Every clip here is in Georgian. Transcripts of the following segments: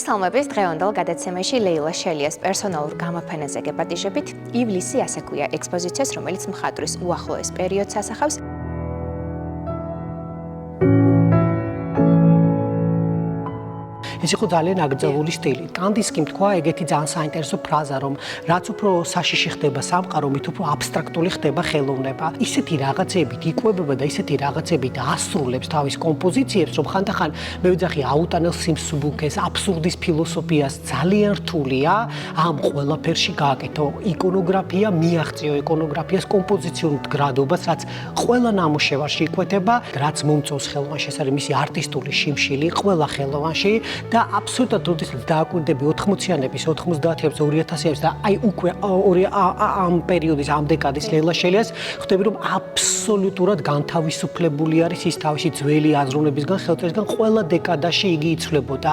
მოგესალმებით დღევანდელ გადაცემაში ლეილა შელიას პერსონალურ გამოფენაზე გეპატიჟებით. ივლისი ასე ქვია ექსპოზიციას, რომელიც მხატვრის უახლოეს პერიოდს ასახავს. ეს იყო ძალიან აკრძალული სტილი. კანდისკიმ თქვა ეგეთი ძალიან საინტერესო ფრაზა, რომ რაც უფრო საშიში ხდება სამყარო, მით უფრო აბსტრაქტული ხდება ხელოვნება. ისეთი რაღაცებით იკვებება და ისეთი რაღაცებით ასრულებს თავის კომპოზიციებს, რომ ხანდახან მე ვიძახი აუტანელ სიმსუბუქეს, აბსურდის ფილოსოფიას ძალიან რთულია ამ ყველაფერში გააკეთო. იკონოგრაფია მიაღწიო იკონოგრაფიას კომპოზიციურ მდგრადობას, რაც ყველა ნამუშევარში იკვეთება, რაც მომწონს ხელოვანში, ეს არის მისი არტისტული შიმშილი ყველა ხელოვანში. და აბსოლუტურად როდესაც დააკვირდები 80-იანების, 90-იანების, 2000-იანების და აი უკვე ამ პერიოდის, ამ დეკადის ლეილა შელიას ხვდები, რომ აბსოლუტურად განთავისუფლებული არის ის თავისი ძველი აზროვნებისგან, ხელწერისგან, ყველა დეკადაში იგი იცვლებოდა.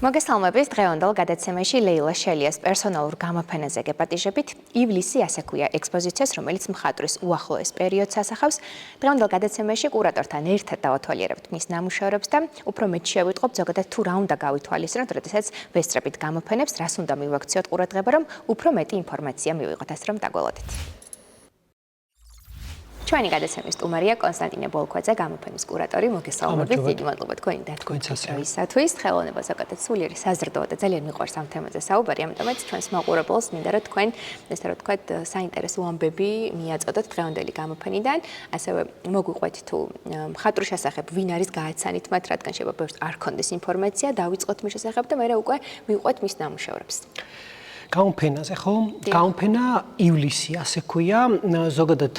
მოგესალმებით დღევანდელ გადაცემაში ლეილა შელიას პერსონალურ გამოფენაზე გეპატიჟებით. ივლისი ასე ქვია ექსპოზიციას, რომელიც მხატვრის უახლოეს პერიოდს ასახავს. დღევანდელ გადაცემაში კურატორთან ერთად დავათვალიერებთ მის ნამუშევრებს და უფრო მეტ შევიტყობთ ზოგადად თუ რა უნდა გავითვალისწინოთ, როდესაც ვესწრებით გამოფენებს, რას უნდა მივაქციოთ ყურადღება, რომ უფრო მეტი ინფორმაცია მივიღოთ, ასე რომ დაგველოდეთ. ჩვენი გადაცემის სტუმარია კონსტანტინე ბოლქვაძე, გამოფენის კურატორი. მოგესალმებით, დიდი მადლობა თქვენი დათქვისისათვის. ხელოვნება ზოგადად სულიერი საზრდოა და ძალიან მიყვარს ამ თემაზე საუბარი, ამიტომაც ჩვენს მაყურებელს მინდა რომ თქვენ ესე რომ თქვათ საინტერესო ამბები მიაწოდოთ დღევანდელი გამოფენიდან, ასევე მოგვიყვეთ თუ მხატვრის შესახებ ვინ არის გააცანით მათ, რადგან შეიძლება ბევრს არ ქონდეს ინფორმაცია, დავიწყოთ მის შესახებ და მერე უკვე მივყვეთ მის ნამუშევრებს. გამოფენაზე ხო? გამოფენა ივლისი ასე ქვია, ზოგადად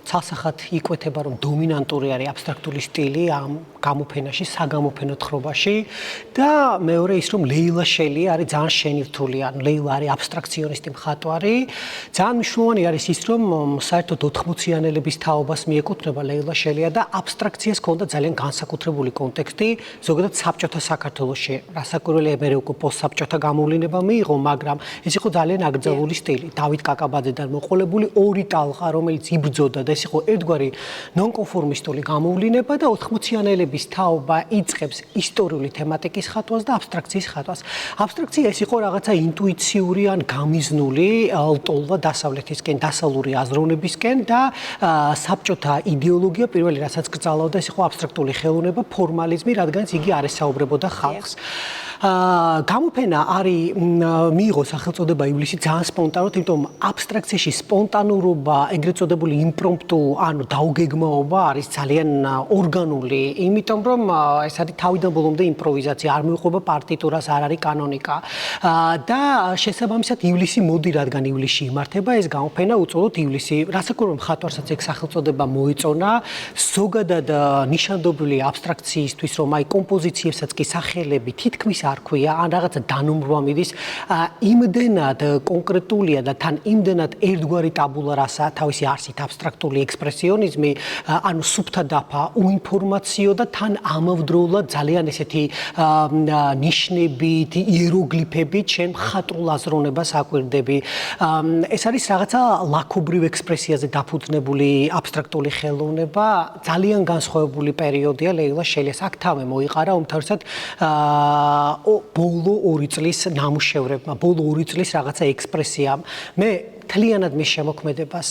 ცალსახად იკვეთება, რომ დომინანტური არის აბსტრაქტული სტილი ამ გამოფენაში, საგამოფენო თხრობაში და მეორე ის, რომ ლეილა შელია არის ძალიან შენირთული, ანუ ლეილა არის აბსტრაქციონისტი მხატვარი. ძალიან მნიშვნელოვანი არის ის, რომ საერთოდ 80-იანელების თაობას მიეკუთვნება ლეილა შელია და აბსტრაქციას ჰქონდა ძალიან განსაკუთრებული კონტექსტი, ზოგადად საბჭოთა საქართველოში. რასაკვირველია, მე უკვე პოსტსაბჭოთა გამოვლინება მიიღო, მაგრამ ეს იყო ძალიან აკრძალული სტილი. დავით კაკაბაძედან მოყოლებული ორი ტალღა, რომელიც იბრძოდა და ეს იყო ერთგვარი ნონკონფორმისტული გამოვლინება და 80-იანელების თაობა იწყებს ისტორიული თემატიკის ხატვას და აბსტრაქციის ხატვას. აბსტრაქცია ეს იყო რაღაცა ინტუიციური ან გამიზნული ლტოლვა დასავლეთისკენ, დასავლური აზროვნებისკენ და საბჭოთა იდეოლოგია პირველი რასაც გრძალავდა, ეს იყო აბსტრაქტული ხელოვნება, ფორმალიზმი, რადგანაც იგი არ ესაუბრებოდა ხალხს. გამოფენა არის მიიღო სახელწოდება ივლისი ძალიან სპონტანურად, იმიტომ აბსტრაქციაში სპონტანურობა, ეგრეთ წოდებული იმპრომპტუ, ანუ დაუგეგმაობა არის ძალიან ორგანული, იმიტომ რომ ეს არის თავიდან ბოლომდე იმპროვიზაცია, არ მიუყვება პარტიტურას, არ არის კანონიკა. და შესაბამისად ივლისი მოდი, რადგან ივლისში იმართება ეს გამოფენა, უწოდოთ ივლისი. რასაკვირველია, მხატვარსაც ეგ სახელწოდება მოეწონა, ზოგადად ნიშანდობლივი აბსტრაქციისთვის, რომ აი კომპოზიციებსაც კი სახელები თითქმის არ ქვია, ან რაღაცა დანომრვა მიდის, იმდენად კონკრეტულია და თან იმდენად ერთგვარი ტაბულა რასაა თავისი არსით აბსტრაქტული ექსპრესიონიზმი, ანუ სუფთა დაფა, უინფორმაციო და თან ამავდროულად ძალიან ესეთი ნიშნებით, იეროგლიფებით შენ მხატვრულ აზროვნებას აკვირდები. ეს არის რაღაცა ლაქობრივ ექსპრესიაზე დაფუძნებული აბსტრაქტული ხელოვნება, ძალიან განსხვავებული პერიოდია ლეილა შელიას. აქ თავი მოიყარა უმთავრესად ბოლო 2 წლის ნამუშევრებმა, ბოლო 2 წლის რაღაცა ექსპრესიამ. მე თლიანად მის შემოქმედებას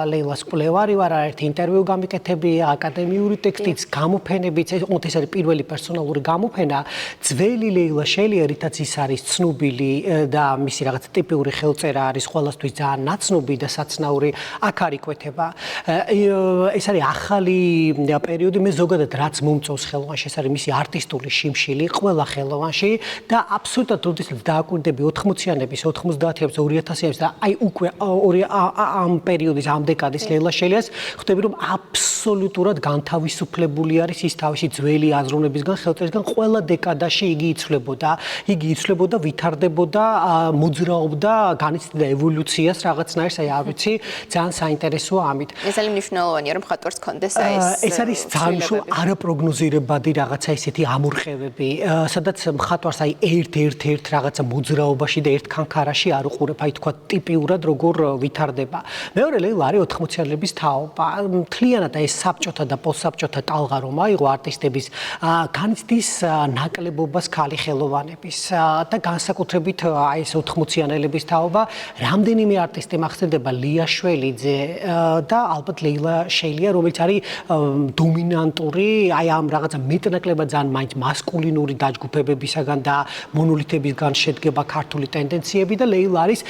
ლეილას კვლევარი ვარ, ერთ ინტერვიუ გამიკეთებია, აკადემიური ტექსტიც, გამოფენებიც, ეს არის პირველი პერსონალური გამოფენა. ძველი ლეილა შელია, რითაც ის არის ცნობილი და მისი რაღაცა ტიპიური ხელწერა არის ყველასთვის ძალიან ნაცნობი და საცნაური, აქ არ იკვეთება. ეს არის ახალი პერიოდი, მე ზოგადად რაც მომწონს ხელოვანში, ეს არის მისი არტისტული შიმშილი ყველა ხელოვანში და აბსოლუტურად როდესაც დააკვირდები 80-იანების, 90-იანების, 2000-იანების და აი უკვე ამ პერიოდის ამ დეკადის ლეილა შელიას ხვდები რომ აბსოლუტურად განთავისუფლებული არის ის თავისი ძველი აზროვნებისგან, ხელწერისგან, ყველა დეკადაში იგი იცვლებოდა, ვითარდებოდა, მოძრაობდა, განიცდიდა ევოლუციას რაღაცნაირს, აი არ ვიცი, ძალიან საინტერესოა ამით. ეს არის მნიშვნელოვანია, რომ მხატვარს კონდეს ეს არის ძალიან არაპროგნოზირებადი რაღაცა ისეთი ამორყევები, სადაც მხატვარს აი ერთ რაღაცა მოძრაობაში და ერთ ქანქარაში არ უყურებ, აი თქვა ტიპიურად როგორ ვითარდება. მეორე ლეილა არის 80-იანების თაობა. მთლიანად ეს საბჭოთა და პოსტსაბჭოთა ტალღა რომ აიღო არტისტების განიცდის ნაკლებობას ქალი ხელოვანების და განსაკუთრებით აი ეს 80-იანელების თაობა. რამდენიმე არტისტი მახსენდება ლია შველიძე და ალბათ ლეილა შეილია, რომელიც არის დომინანტური, აი ამ რაღაცა მეტნაკლებად ძალიან მაინც მასკულინური დაჯგუფებებისაგან და მონოლითებისგან შედგება ქართული ტენდენციები და ლეილა არის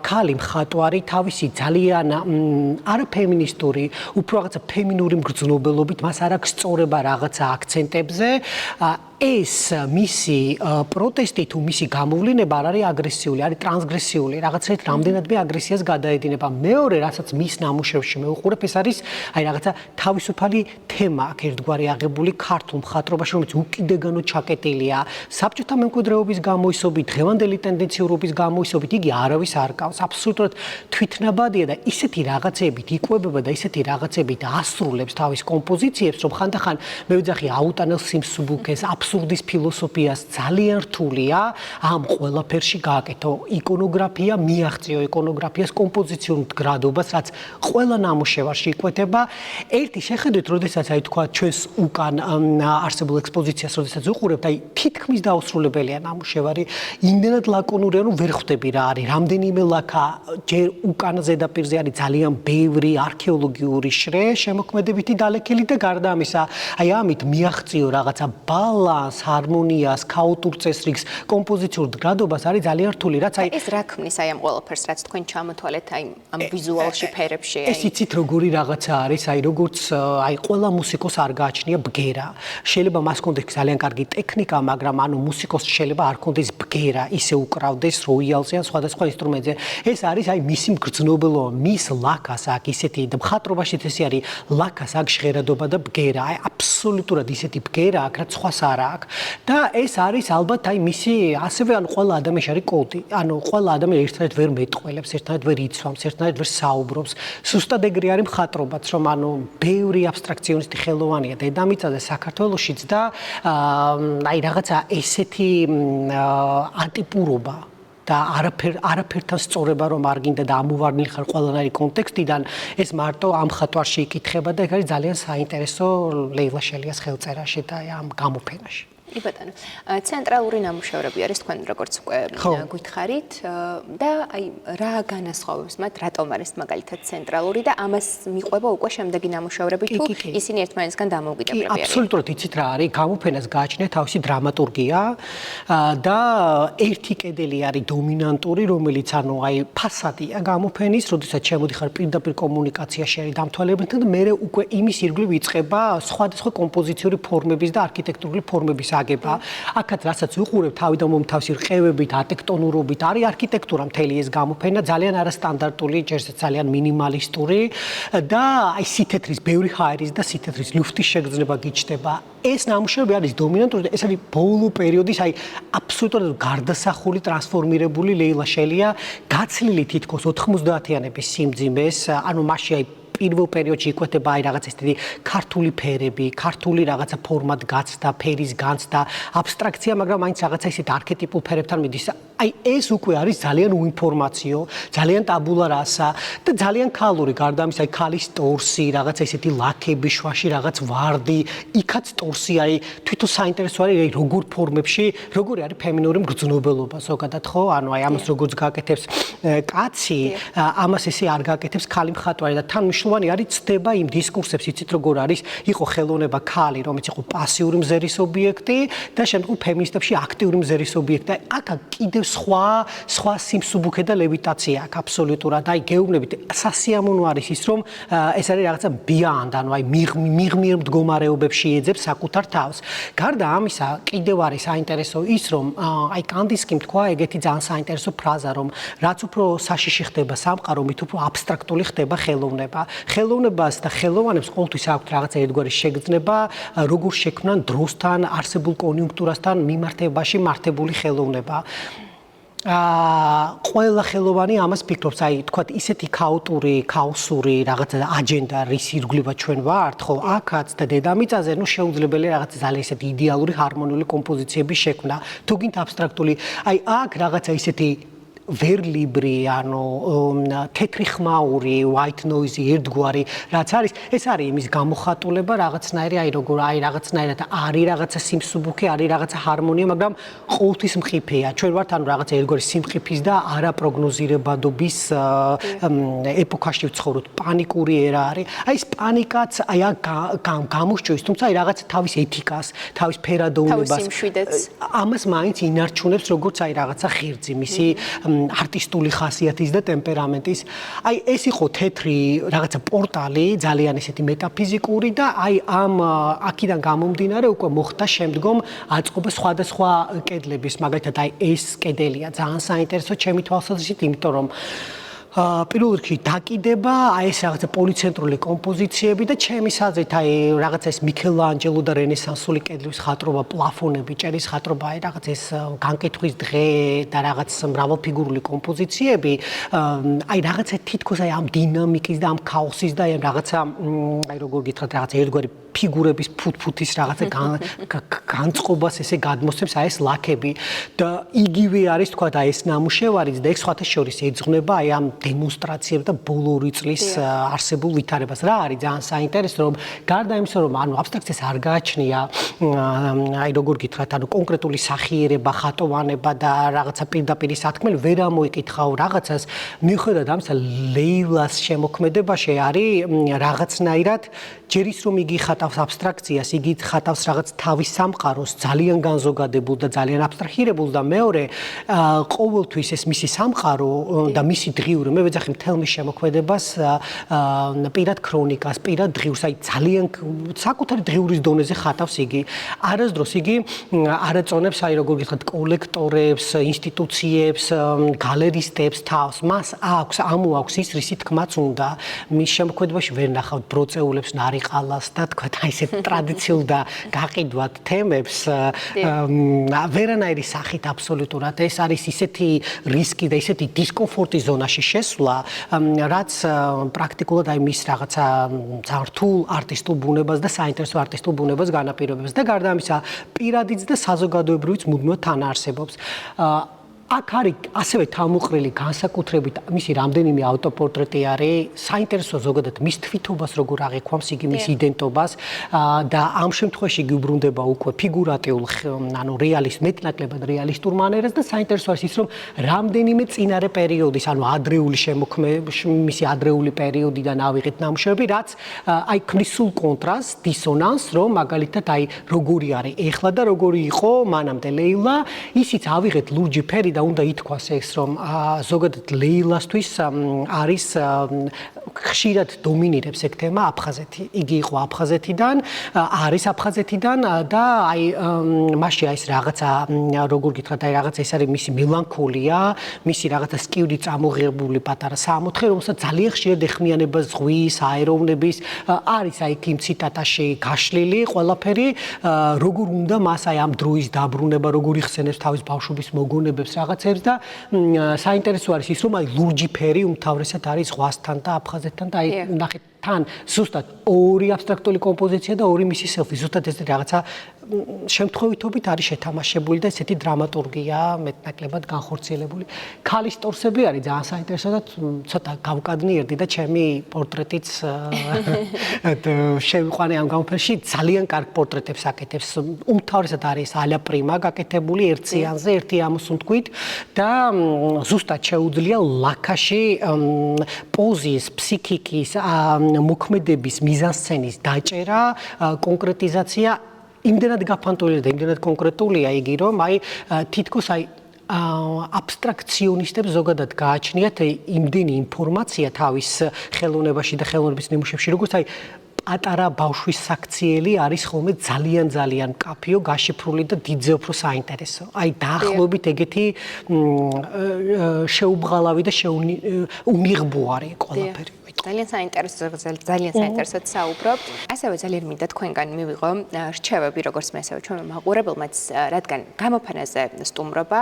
ქალი მხატვარი თავისი ძალიან არაფემინისტური, უფრო რაღაცა ფემინური მგრძნობელობით, მას არ აქვს სწორება რაღაცა აქცენტებზე. ეს მისი პროტესტი თუ მისი გამოვლინება არ არის აგრესიული, არის ტრანსგრესიული, რაღაცით რამდენადმე აგრესიას გადაედინება. მეორე, რასაც მის ნამუშევრში მე ვუყურებ, ეს არის აი რაღაცა თავისუფალი თემა აქ ერთგვარი აღებული ქართულ მხატვრობაში, რომელიც უკიდეგანო ჩაკეტილია. საბჭოთა მემკვიდრეობის გამოისობით, დღევანდელი ტენდენციურობის გამოისობით, იგი არავის არ გავს. აბსოლუტურად თვითნაბადია და ისეთი რაღაცებით იკვებება და ისეთი რაღაცებით ასრულებს თავის კომპოზიციებს, რომ ხანდახან მე ვიძახი აუტანელ სიმსუბუქეს, აბსურდის ფილოსოფიას ძალიან რთულია ამ ყველაფერში გააკეთო. იკონოგრაფია მიაღწიო იკონოგრაფიას კომპოზიციურ მდგრადობას, რაც ყველა ნამუშევარში იკვეთება. ერთი შეხედვით, როდესაც აი თქვა ჩვენს უკან არსებულ ექსპოზიციას, როდესაც უყურებთ, აი თითქმის დაუსრულებელია ნამუშევარი, იმდენად ლაკონურია, რომ ვერ ხვდები რა არის. რამდენიმე ლაქა ჯერ უკან ზედაპირზე არის ძალიან ბევრი არქეოლოგიური შრე, შემოქმედებითი დალექილი და გარდა ამისა, აი ამით მიაღწიო რაღაცა ბალანს, ჰარმონიას, ქაოტურ წესრიგს, კომპოზიციურ მდგრადობას არის ძალიან რთული, რაც აი ეს რა ქმნის აი ამ ყველაფერს, რაც თქვენ ჩამოთვალეთ აი ამ ვიზუალში, ფერებში. ეს იცით როგორი რაღაცა არის, აი როგორც აი ყველა მუსიკოს არ გააჩნია ბგერა. შეიძლება მას კონდეს ძალიან კარგი ტექნიკა, მაგრამ ანუ მუსიკოს შეიძლება არ კონდეს ბგერა, ისე უკრავდეს როიალზე ან სხვადასხვა ინსტრუმენტზე. ეს არის აი მისი მგრძნობელობა, მის ლაქას აქვს ისეთი და მხატვრობაშიც ესე არის, ლაქას აქვს ჟღერადობა და ბგერა, აი აბსოლუტურად ისეთი ბგერა აქვს, რაც სხვას არ აქვს. და ეს არის ალბათ აი მისი ასევე ანუ ყველა ადამიანში არის კოდი. ანუ ყველა ადამიანი ერთად ვერ მეტყველებს, ერთად ვერ იცვამს, ერთად ვერ საუბრობს. სუსტად ეგრე არის მხატვრობაც, რომ ანუ ბევრი აბსტრაქციონისტი ხელოვანია დედამიწაზე საქართველოშიც და აი რაღაცა ესეთი ანტიპურობა და არაფერთან სწორება რომ არ გინდა და ამოვარდნილი ხარ ყველანაირი კონტექსტიდან, ეს მარტო ამ მხატვარში იკითხება და ეგ არის ძალიან საინტერესო ლეილა შელიას ხელწერაში და ამ გამოფენაში. ბატონო, ცენტრალური ნამუშევრები არის თქვენ როგორც უკვე გითხარით და აი რა განასხვავებს მათ, რატომ არის მაგალითად ცენტრალური და ამას მიყვება უკვე შემდეგი ნამუშევრები თუ ისინი ერთმანეთისგან დამოუკიდებლები არიან? აბსოლუტურად იცით რა არის, გამოფენას გააჩნია თავისი დრამატურგია და ერთი კედელი არის დომინანტური, რომელიც ანუ აი ფასადია გამოფენის, როდესაც შემოდიხარ პირდაპირ კომუნიკაციაში არის დამთვალიერებელთან და მე უკვე იმის ირგვლივ იწყება სხვადასხვა კომპოზიციური ფორმების და არქიტექტურული ფორმების აგება. აქაც რასაც ვუყურებ თავიდან მომთავსი რყევებით, ატექტონურობით, არის არქიტექტურა მთელი ეს გამოფენა, ძალიან არასტანდარტული, ჯერსაც ძალიან მინიმალისტური და აი სითეთრის, ბევრი ჰაერის და სითეთრის ლუფტის შეგრძნება გიჩნდება. ეს ნამუშევრები არის დომინანტური და ეს არის ბოლო პერიოდის აი აბსოლუტურად გარდასახული ტრანსფორმირებული ლეილა შელია, გაცლილი თითქოს 90-იანების სიმძიმეს, ანუ მასში აი პირველ პერიოდში იკვეთება აი რაღაც ესეთი ქართული ფერები, ქართული რაღაცა ფორმად გაცდა, ფერის განცდა, აბსტრაქცია, მაგრამ მაინც რაღაცა ისეთ არქეტიპულ ფერებთან მიდის. აი ეს უკვე არის ძალიან უინფორმაციო, ძალიან ტაბულა რასა და ძალიან ქალური, გარდა ამისა, აი ქალის ტორსი, რაღაცა ისეთი ლაქები, შვაში რაღაც ვარდი, იქაც ტორსი, აი თვითონ საინტერესო არის აი როგორ ფორმებში, როგორი არის ფემინური მგრძნობელობა ზოგადად, ხო? ანუ აი ამას როგორც გააკეთებს კაცი, ამას ესე არ გააკეთებს ქალი მხატვარი და თან მნიშვნელოვანი არის ცდება იმ დისკურსებს, იცით როგორ არის, იყო ხელოვნება ქალი, რომელიც იყო პასიური მზერის ობიექტი და შემდგომ ფემინისტებში აქტიური მზერის ობიექტი. აქ კიდევ სხვა სიმსუბუქე და ლევიტაცია აქვს აბსოლუტურად. აი გეუბნებით, სასიამოვნო არის ის, რომ ეს არის რაღაცა ბიანდ, ანუ აი მიღმიერ მდგომარეობებში ეძებს საკუთარ თავს. გარდა ამისა, კიდევ არის საინტერესო ის, რომ აი კანდისკიმ თქვა ეგეთი ძალიან საინტერესო ფრაზა, რომ რაც უფრო საშიში ხდება სამყარო, მით უფრო აბსტრაქტული ხდება ხელოვნება. ხელოვნებას და ხელოვანებს ყოველთვის აქვთ რაღაცა ერთგვარი შეგრძნება, როგორ შექმნან დროსთან, არსებულ კონიუნქტურასთან მიმართებაში მართებული ხელოვნება. ყველა ხელოვანი ამას ფიქრობს, აი თქვათ ისეთი ქაოსური რაღაცა აჯენდა, რის ირგვლივ ჩვენ ვართ, ხო, აქაც და დედამიწაზე, ნუ შეუძლებელია რაღაცა ძალიან ისეთი იდეალური ჰარმონიული კომპოზიციების შექმნა. თუ გინდ აბსტრაქტული, აი აქ რაღაცა ისეთი ვერლიბრი, ანუ თეთრი ხმაური, white noise ერთგვარი, რაც არის, ეს არის იმის გამოხატულება რაღაცნაირი, აი როგორ აი რაღაცნაირად არის რაღაცა სიმსუბუქე, არის რაღაცა ჰარმონია, მაგრამ ყოველთვის მყიფეა. ჩვენ ვართ ანუ რაღაცა ერთგვარი სიმყიფის და არაპროგნოზირებადობის ეპოქაში ვცხოვრობთ. პანიკური ერა არის. აი ეს პანიკაც აი გამოსჭოის, თუმცა აი რაღაც თავის ეთიკას, თავის ფერადოუნებას, ამას მაინც ინარჩუნებს როგორც აი რაღაცა ღერძი, მისი არტისტული ხასიათის და ტემპერამენტის. აი ეს იყო თეთრი რაღაცა პორტალი, ძალიან ესეთი მეტაფიზიკური და აი ამ აქედან გამომდინარე უკვე მოხდა შემდგომ აწყობა სხვადასხვა კედლების, მაგალითად აი ეს კედელია ძალიან საინტერესო ჩემი თვალსაზრისით, იმიტომ რომ პირველ რიგში დაკიდება აი ეს რაღაცა პოლიცენტრული კომპოზიციები და ჩემი საზრით აი რაღაცა ეს მიქელანჯელო და რენესანსული კედლის ხატრობა, პლაფონები, ჭერის ხატრობა, აი რაღაც ეს განკითხვის დღე და რაღაც მრავალფიგურული კომპოზიციები, აი რაღაცა თითქოს აი ამ დინამიკის და ამ ქაოსის და აი რაღაცა აი როგორ გითხრათ რაღაცა ერთგვარი ფიგურების ფუთფუთის რაღაცა განწყობას ესე გადმოსცემს აი ეს ლაქები და იგივე არის თქვა და ეს ნამუშევარიც და ეს სხვათა შორის ეძღვნება აი ამ დემონსტრაციებს და ბოლო ორი წლის არსებულ ვითარებას. რა არის ძალიან საინტერესო, რომ გარდა იმისა, რომ ანუ აბსტრაქციას არ გააჩნია, აი როგორ გითხრათ, ანუ კონკრეტული სახიერება, ხატოვანება და რაღაცა პირდაპირი სათქმელი ვერ ამოიკითხავ რაღაცას, მიუხედავად ამისა, ლეილას შემოქმედებაში არის რაღაცნაირად ჯერ ის რომ იგი ხატავს აბსტრაქციას, იგი ხატავს რაღაც თავის სამყაროს ძალიან განზოგადებულ და ძალიან აბსტრაჰირებულ და მეორე ყოველთვის ეს მისი სამყარო და მისი დღიური მე ვეძახი მთელ მის შემოქმედებას პირად ქრონიკას, პირად დღიურს, აი ძალიან საკუთარი დღიურის დონეზე ხატავს იგი. არასდროს იგი არაწონებს აი როგორ გითხრათ კოლექტორებს, ინსტიტუციებს, გალერისტებს თავს. მას ამოაქვს ის რისი თქმაც უნდა. მის შემოქმედებაში ვერ ნახავთ ბროწეულებს, ნარიყალას და თქვა აი ესეთ ტრადიციულ და გაყიდვად თემებს ვერანაირი სახით აბსოლუტურად ეს არის ისეთი რისკი და ისეთი დისკომფორტის ზონაში შესვლა, რაც პრაქტიკულად აი მის რაღაცა ძალიან რთულ არტისტულ ბუნებას და საინტერესო არტისტულ ბუნებას განაპირობებს და გარდა ამისა პირადიც და საზოგადოებრივიც მუდმივად თან არსებობს. აქ არის ასევე თავმოყრილი განსაკუთრებით მისი რამდენიმე ავტოპორტრეტი არის, საინტერესო ზოგადად მის თვითობას როგორ აღიქვამს იგი მის იდენტობას და ამ შემთხვევაში იგი უბრუნდება უკვე ფიგურატიულ, ანუ მეტნაკლებად რეალისტურ მანერას და საინტერესო არის ის, რომ რამდენიმე წინარე პერიოდის, ანუ ადრეული მისი ადრეული პერიოდიდან ავიღეთ ნამუშევრები, რაც აი ქმნის სულ კონტრასტს, დისონანსს, რომ მაგალითად აი როგორი არის ეხლა და როგორი იყო მანამდე ლეილა, ისიც ავიღეთ ლურჯი ფერი და უნდა ითქვას ეს, რომ ზოგადად ლეილასთვის არის ხშირად დომინირებს ეგ თემა აფხაზეთი. იგი იყო აფხაზეთიდან, არის აფხაზეთიდან და აი მასში აი ეს რაღაცა როგორ გითხრათ, აი რაღაცა ეს არის მისი მელანქოლია, მისი რაღაცა სკივრი წამოღებული პატარა საამოთხე, რომელსაც ძალიან ხშირად ეხმიანება ზღვის, აეროვნების, არის აი იმ ციტატაში გაშლილი ყველაფერი, როგორ უნდა მას აი ამ დროის დაბრუნება, როგორ იხსენებს თავის ბავშვობის მოგონებებს რაღაცებს და საინტერესო არის ის, რომ აი ლურჯი ფერი უმთავრესად არის ზღვასთან და აფხაზეთთან და აი ნახეთ თან ზუსტად ორი აბსტრაქტული კომპოზიცია და ორი მისი სელფი, ზუსტად ეს რაღაცა შემთხვევითობით არის შეთამაშებული და ესეთი დრამატურგია მეტნაკლებად განხორციელებული. ქალის ტორსები არის ძალიან საინტერესო და ცოტა გავკადნიერდი და ჩემი პორტრეტიც შევიყვანე ამ გამოფენაში, ძალიან კარგ პორტრეტებს აკეთებს. უმთავრესად არის ალა პრიმა გაკეთებული ერთიანზე, ერთი ამოსუნთქვით და ზუსტად შეუძლია ლაქაში პოზის, ფსიქიკის, მოქმედების მიზანსცენის დაჭერა, კონკრეტიზაცია იმდენად გაფანტულია და იმდენად კონკრეტულია იგი, რომ თითქოს აბსტრაქციონისტებს ზოგადად გააჩნიათ იმდენი ინფორმაცია თავის ხელოვნებაში და ხელოვნების ნიმუშებში, როგორც პატარა ბავშვის საქციელი არის ხოლმე ძალიან მკაფიო, გაშიფრული და დიდზე უფრო საინტერესო. დაახლოებით ეგეთი შეუბღალავი და უმიღბოარი ყველაფერი. ძალიან საინტერესოდ საუბრობთ. ასევე ძალიან მინდა თქვენგან მივიღო რჩევები, როგორც მე ასევე ჩვენმა მაყურებელმაც, რადგან გამოფენაზე სტუმრობა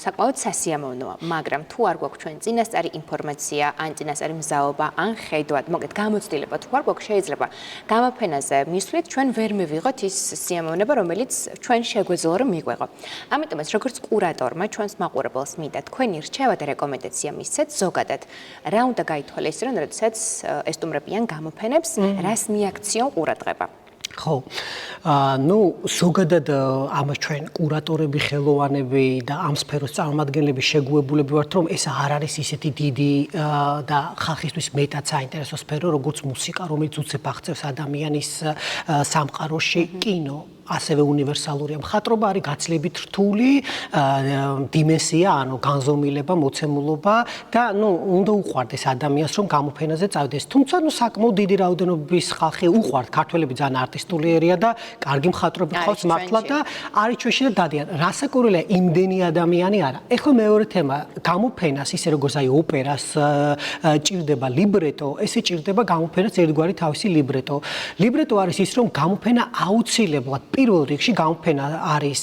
საკმაოდ სასიამოვნოა, მაგრამ თუ არ გვაქვს ჩვენ წინასწარი ინფორმაცია, ან წინასწარი მზაობა, ან ხედვა, მოკლედ გამოცდილება თუ არ გვაქვს, შეიძლება გამოფენაზე მისვლით ჩვენ ვერ მივიღოთ ის სიამოვნება, რომელიც ჩვენ შეგვეძლო რომ მიგვეღო. ამიტომაც როგორც კურატორმა ჩვენს მაყურებელს მინდა თქვენი რჩევა და რეკომენდაცია მისცეთ ზოგადად. რა უნდა გაითვალისწინოს როდესაც ესტუმრებიან გამოფენებს, რას მიაქციონ ყურადღება? ხო. ზოგადად ამას ჩვენ კურატორები, ხელოვანები და ამ სფეროს წარმომადგენლები შეგუებულები ვართ, რომ ეს არ არის ისეთი დიდი და ხალხისთვის მეტად საინტერესო სფერო, როგორც მუსიკა, რომელიც უცებ აღწევს ადამიანის სამყაროში, კინო. ასევე უნივერსალურია. მხატვრობა არის გაცილებით რთული დიმენსია, ანუ განზომილება, მოცემულობა და უნდა უყვარდეს ადამიანს, რომ გამოფენაზე წავიდეს. თუმცა საკმაოდ დიდი რაოდენობის ხალხი უყვართ, ქართველები ძალიან არტისტულიერია და კარგი მხატვრები ყავს მართლა და არის ჩვენში და დადიან. რასაკვირველია, იმდენი ადამიანი არა. ეხლა მეორე თემა, გამოფენას, ისე როგორც ოპერას ჭირდება ლიბრეტო, ესე ჭირდება გამოფენას ერთგვარი თავისი ლიბრეტო. ლიბრეტო არის ის, რომ გამოფენა აუცილებლად პირველ რიგში გამოფენა არის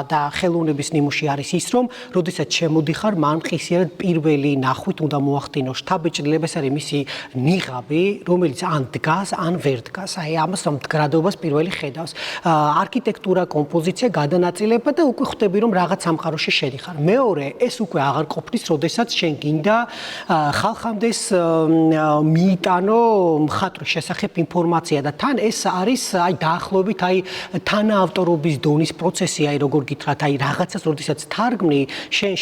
და ხელოვნების ნიმუში არის ის, რომ როდესაც შემოდიხარ, მან ხისიერად პირველი ნახვით უნდა მოახდინო შთაბეჭდილება, ეს არის მისი ნიღაბი, რომელიც ან დგას, ან ვერ დგას. ამას რომ მდგრადობას პირველი ხედავს. არქიტექტურა, კომპოზიცია, გადანაწილება და უკვე ხვდები, რომ რაღაც სამყაროში შედიხარ. მეორე, ეს უკვე აღარ ყოფნის, როდესაც შენ გინდა ხალხამდე მიიტანო მხატვრის შესახებ ინფორმაცია და თან ეს არის დაახლოებით თანაავტორობის დონის პროცესი, როგორ გითხრათ, რაღაცას, როდესაც თარგმნი, შენ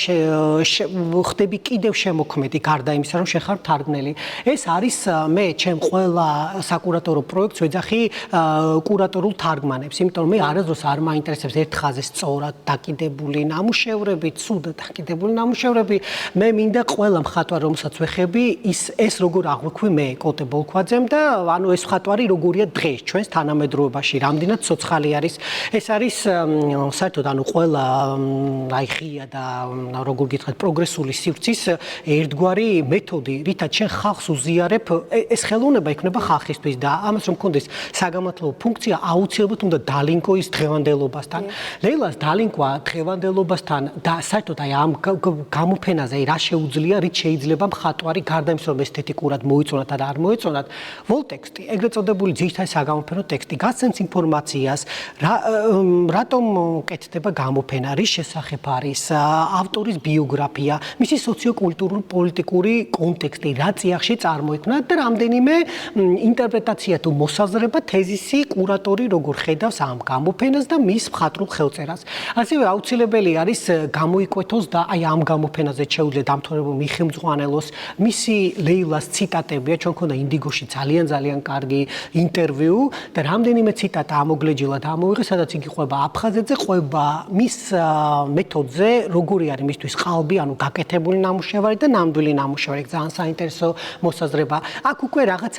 ხდები კიდევ შემოქმედი, გარდა იმისა, რომ შენ ხარ თარგმნელი. ეს არის მე ჩემ ყველა საკურატორო პროექტს ვეძახი კურატორულ თარგმანებს, იმიტომ რომ მე არასდროს არ მაინტერესებს ერთ ხაზზე სწორად დაკიდებული ნამუშევრები, ცუდად დაკიდებული ნამუშევრები. მე მინდა ყველა მხატვარ, რომელსაც ვეხები, ეს როგორ აღვიქვი მე კოტე ბოლქვაძემ და ეს მხატვარი როგორია დღეს ჩვენს თანამედროვეობაში, რამდენად ცოცხალი არის. ეს არის საერთოდ ყველა ღია და როგორ გითხრათ პროგრესული სივრცის ერთგვარი მეთოდი, რითაც შენ ხალხს უზიარებ, ეს ხელოვნება იქნება ხალხისთვის და ამას რომ მქონდეს საგამართლობო ფუნქცია, აუცილებლად უნდა დალინკო ის დღევანდელობასთან. ლეილას დალინკვა დღევანდელობასთან და საერთოდ ამ გამოფენაზე რა შეუძლია, რით შეიძლება მხატვარი გარდა იმისა, რომ ესთეტიკურად მოიწონათ და არ მოეწონათ, ვოლტექსტი, ეგრეთ წოდებული ძირითადი საგამოფენო ტექსტი, გასცემს ინფორმაციას, რატომ კეთდება გამოფენა, რის შესახებ არის, ავტორის ბიოგრაფია, მისი სოციოკულტურული პოლიტიკური კონტექსტი, რა წიაღში წარმოიქმნა და რამდენიმე ინტერპრეტაცია თუ მოსაზრება, თეზისი, კურატორი როგორ ხედავს ამ გამოფენას და მის მხატვრულ ხელწერას. ასევე აუცილებელი არის გამოიკვეთოს და ამ გამოფენაზე შეუძლია დამთავრებულ მიხემძღვანელოს მისი ლეილას ციტატებია, ჩვენ ქონდა ინდიგოში ძალიან კარგი ინტერვიუ და რამდენიმე ციტატა ამოგლეჯილად ამოვიღე, სადაც იგი ყვება აფხაზეთზე, ყვება მის მეთოდზე, როგორი არის მისთვის ყალბი, ანუ გაკეთებული ნამუშევარი და ნამდვილი ნამუშევარი, ძალიან საინტერესო მოსაზრება. აქ უკვე რაღაც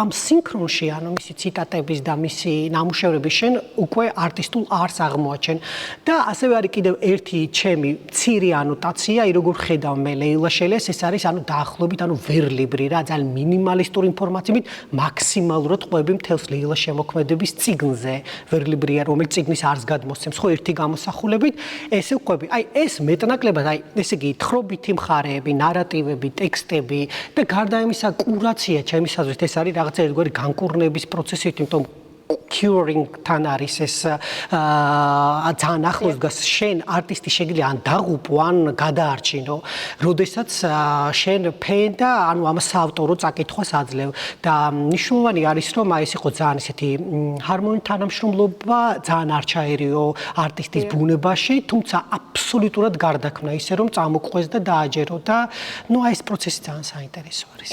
ამ სინქრონში, ანუ მისი ციტატების და მისი ნამუშევრების შენ უკვე არტისტულ არს აღმოაჩენ. და ასევე არის კიდევ ერთი ჩემი მცირე ანოტაცია, როგორ ხედავ მე ლეილა შელეს, ეს არის დაახლოებით ვერლიბრი რა, ძალიან მინიმალისტური ინფორმაციით, მაქსიმალურად ყვები მთელს ლეილას შემოქმედების წიგნზე. ვერლიბრია, რომელიც წიგნის არს გადმოსცემს, ხო ერთი გამოსახულებით, ესე ყვები. ეს მეტნაკლებად, ესე იგი, თხრობითი მხარეები, ნარატივები, ტექსტები და გარდა იმისა, კურაცია, ჩემის აზრით, ეს არის რაღაცა ერთგვარი განკურნების პროცესი, იმიტომ curing-თან არის ეს ძალიან ახლოს დგას შენ არტისტი შეგვიძლია ან დაღუპო ან გადაარჩინო, როდესაც შენ ფენ და ანუ ამას საავტორო წაკითხვას აძლევ და მნიშვნელოვანი არის რომ ეს იყო ძალიან ისეთი ჰარმონიული თანამშრომლობა, ძალიან არჩაერიო არტისტის ბუნებაში, თუმცა აბსოლუტურად გარდაქმნა ისე რომ წამოყვეს და დააჯერო და ნუ ეს პროცესი ძალიან საინტერესო არის.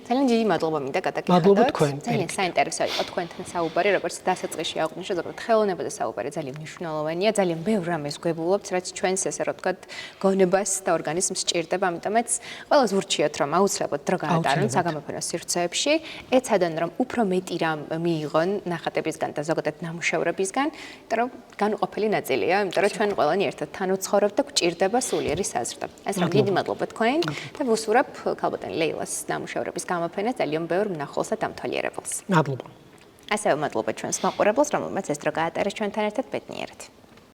ძალიან დიდი მადლობა მინდა გადაგიხადოთ. მადლობა თქვენ. ძალიან საინტერესო იყო თქვენთან საუბარი, როგორც დასაწყისში აღვნიშნე, ზოგადად ხელოვნებაზე საუბარი ძალიან მნიშვნელოვანია, ძალიან ბევრ რამეს გვებულობთ, რაც ჩვენს ესე რომ ვთქვათ, გონებას და ორგანიზმს სჭირდება, ამიტომაც ყველას ვურჩიოთ, რომ აუცილებლად დრო გაატარონ საგამოფენო სივრცეებში, ეცადონ რომ უფრო მეტი რამ მიიღონ ნახატებისგან და ზოგადად ნამუშევრებისგან, იმიტომ რომ განუყოფელი ნაწილია, იმიტომ რომ ჩვენ ყველანი ერთად თან ვცხოვრობთ და გვჭირდება სულიერი საზრდო. ეს რომ დიდი მადლობა თქვენ და ვუსურვებ ქალბატონი ლეილას ნამუშევრების გამოფენას ძალიან ბევრ მნახველს და დამთვალიერებელს. მადლობა. ასევე მადლობა ჩვენს მაყურებელს, რომელმაც ეს დრო გაატარეს ჩვენთან ერთად ბედნიერად.